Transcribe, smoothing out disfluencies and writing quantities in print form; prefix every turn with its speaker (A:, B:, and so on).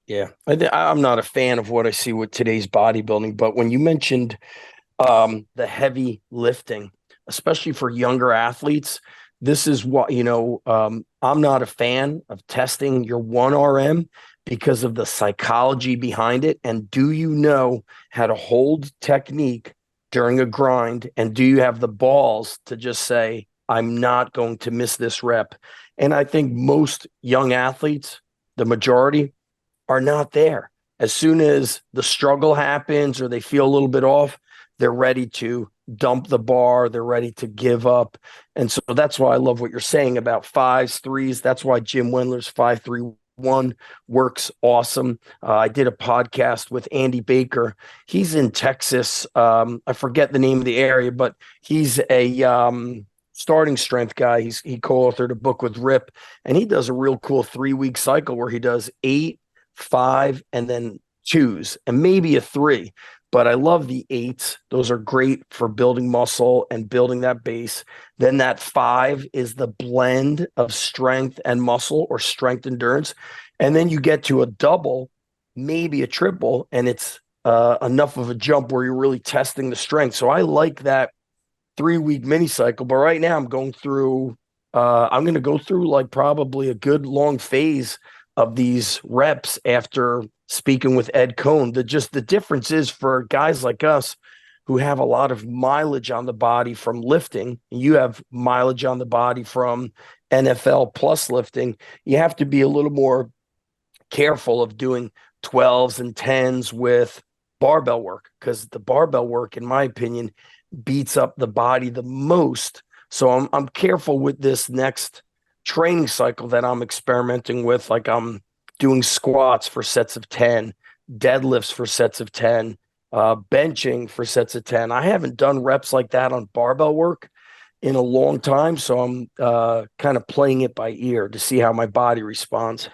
A: Yeah, I'm not a fan of what I see with today's bodybuilding, but when you mentioned the heavy lifting, especially for younger athletes, this is what, I'm not a fan of testing your 1RM because of the psychology behind it. And do you know how to hold technique during a grind? And do you have the balls to just say, I'm not going to miss this rep? And I think most young athletes, the majority, are not there. As soon as the struggle happens or they feel a little bit off, they're ready to dump the bar. They're ready to give up. And so that's why I love what you're saying about fives, threes. That's why Jim Wendler's 5-3-1 works awesome. I did a podcast with Andy Baker. He's in Texas. I forget the name of the area, but he's a starting strength guy. He co-authored a book with Rip, and he does a real cool 3 week cycle where he does 8, 5, and then twos, and maybe a three. But I love the eights. Those are great for building muscle and building that base. Then that five is the blend of strength and muscle or strength endurance. And then you get to a double, maybe a triple, and it's enough of a jump where you're really testing the strength. So I like that 3 week mini cycle. But right now I'm going to go through like probably a good long phase of these reps after speaking with Ed Cohn. The difference is for guys like us who have a lot of mileage on the body from lifting, you have mileage on the body from NFL plus lifting. You have to be a little more careful of doing 12s and 10s with barbell work because the barbell work, in my opinion, beats up the body the most. So I'm careful with this next training cycle that I'm experimenting with. Like I'm doing squats for sets of 10, deadlifts for sets of 10, benching for sets of 10. I haven't done reps like that on barbell work in a long time. So I'm kind of playing it by ear to see how my body responds.